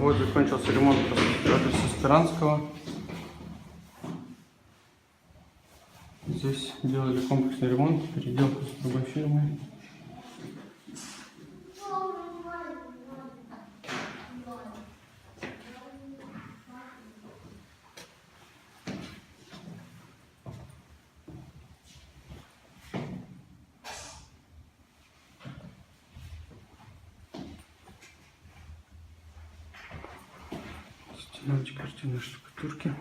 Вот закончился ремонт адреса Спиранского. Здесь делали комплексный ремонт, переделку с другой фирмой. Стеновочки, картины, штукатурки.